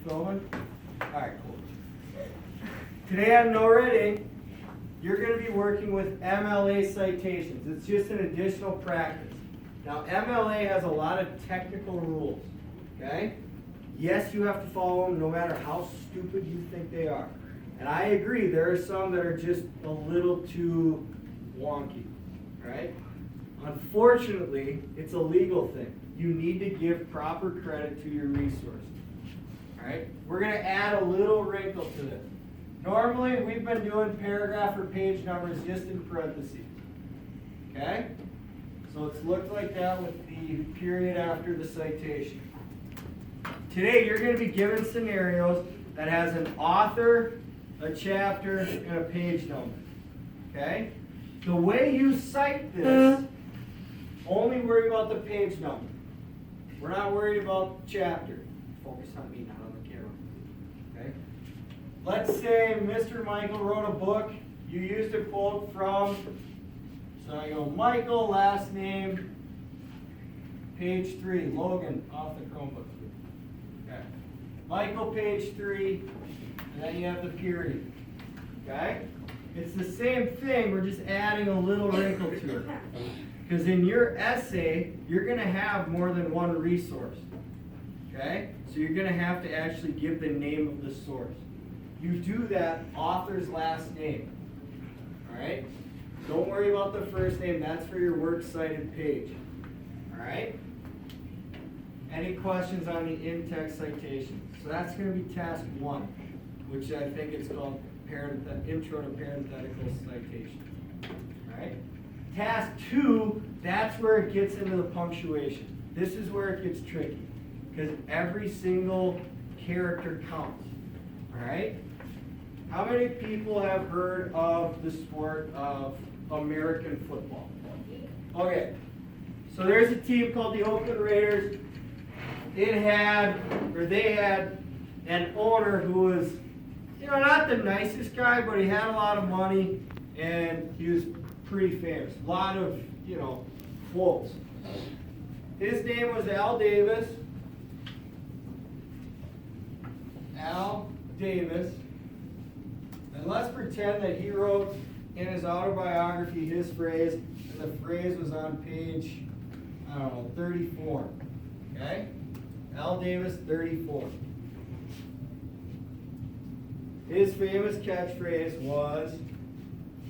filming? Alright, cool. Today on No Reading, you're going to be working with MLA citations. It's just an additional practice. Now, MLA has a lot of technical rules, okay? Yes, you have to follow them no matter how stupid you think they are. And I agree, there are some that are just a little too wonky, right? Unfortunately, it's a legal thing. You need to give proper credit to your resource. All right? We're going to add a little wrinkle to this. Normally, we've been doing paragraph or page numbers just in parentheses. Okay? So it's looked like that with the period after the citation. Today, you're going to be given scenarios that has an author, a chapter, and a page number. Okay? The way you cite this, only worry about the page number. We're not worried about chapter. Focus on me, not on the camera. Okay? Let's say Mr. Michael wrote a book. You used a quote from, so I go Michael, last name, page 3, Logan, off the Chromebook. Okay. Michael, page 3, and then you have the period. Okay? It's the same thing, we're just adding a little wrinkle to it. Because in your essay, you're going to have more than one resource. Okay? So you're going to have to actually give the name of the source. You do that author's last name. Alright? Don't worry about the first name, that's for your works cited page. Alright? Any questions on the in-text citation? So that's going to be task 1, which I think it's called Intro to Parenthetical Citation. Alright? Task 2, that's where it gets into the punctuation. This is where it gets tricky, because every single character counts. Alright? How many people have heard of the sport of American football? Okay. So there's a team called the Oakland Raiders. They had an owner who was, not the nicest guy, but he had a lot of money, and he was pretty famous. A lot of, quotes. His name was Al Davis. Al Davis. And let's pretend that he wrote in his autobiography his phrase, and the phrase was on page, 34. Okay? Al Davis, 34. His famous catchphrase was,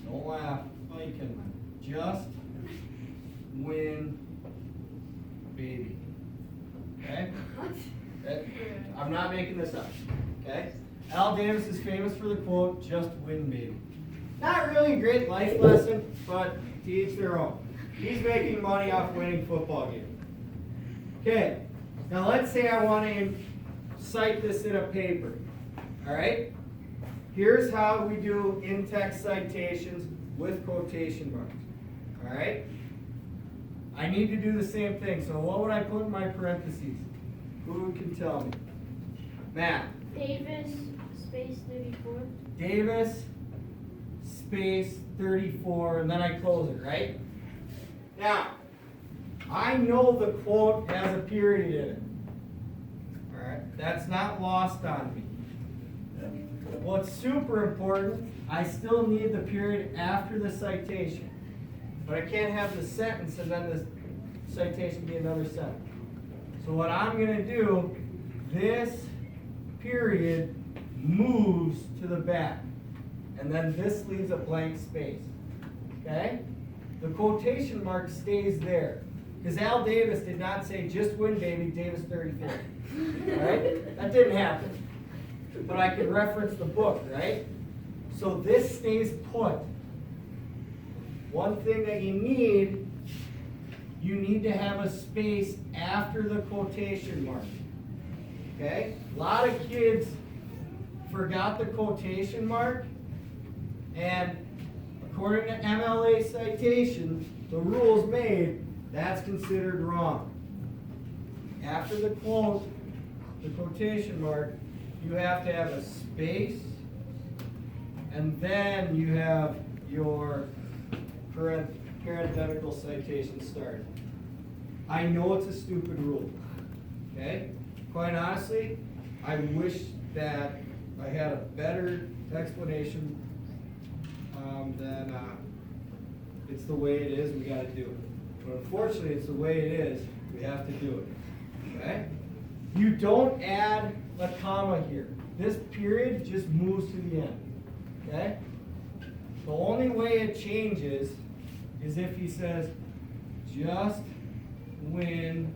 don't laugh, you can just win, baby. Okay? I'm not making this up. Okay? Al Davis is famous for the quote, just win, baby. Not really a great life lesson, but to each their own. He's making money off winning football games. Okay, now let's say I want to cite this in a paper. Alright? Here's how we do in-text citations with quotation marks. Alright? I need to do the same thing, so what would I put in my parentheses? Who can tell me? Matt. Davis, space 34. Davis, space 34, and then I close it, right? Now, I know the quote has a period in it. Alright? That's not lost on me. What's super important, I still need the period after the citation. But I can't have the sentence and then the citation be another sentence. So what I'm going to do, this period moves to the back. And then this leaves a blank space. Okay? The quotation mark stays there. Because Al Davis did not say, just win, baby, Davis 34. Right? That didn't happen. But I can reference the book, right? So this stays put. One thing that you need to have a space after the quotation mark. Okay? A lot of kids forgot the quotation mark, and according to MLA citation, the rules made, that's considered wrong. After the quote, the quotation mark, you have to have a space, and then you have your parenthetical citation started. I know it's a stupid rule. Okay? Quite honestly, I wish that I had a better explanation than it's the way it is, we gotta do it. But unfortunately, it's the way it is, we have to do it, okay? You don't add a comma here. This period just moves to the end, okay? The only way it changes is if he says, just when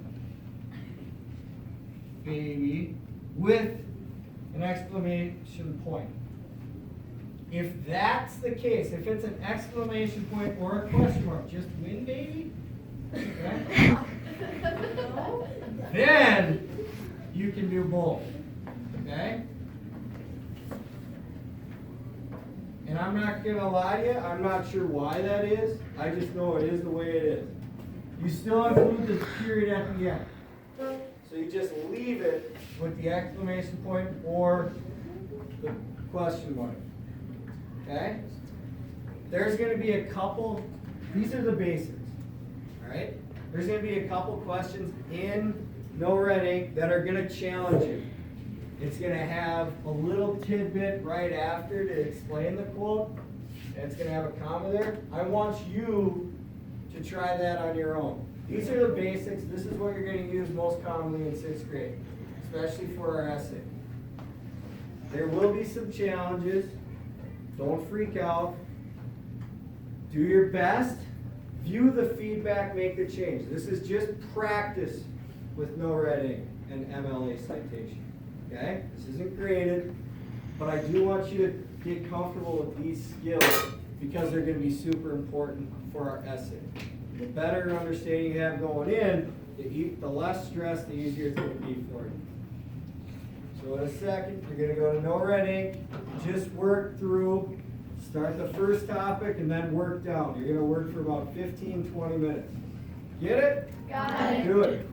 baby, with an exclamation point. If that's the case, if it's an exclamation point or a question mark, just when baby, okay? Then you can do both, okay? And I'm not gonna lie to you, I'm not sure why that is. I just know it is the way it is. You still include this period at the end. So you just leave it with the exclamation point or the question mark. Okay? There's going to be a couple, these are the basics. Alright? There's going to be a couple questions in No Red Ink that are going to challenge you. It's going to have a little tidbit right after to explain the quote. And it's going to have a comma there. I want you to try that on your own. These are the basics. This is what you're going to use most commonly in 6th grade, especially for our essay. There will be some challenges. Don't freak out. Do your best. View the feedback, make the change. This is just practice with No Red Ink and MLA citation. Okay? This isn't graded, but I do want you to get comfortable with these skills because they're going to be super important for our essay. The better understanding you have going in, the less stress, the easier it's going to be for you. So in a second, you're going to go to No Red Ink, just work through, start the first topic, and then work down. You're going to work for about 15-20 minutes. Get it? Got it. Do it.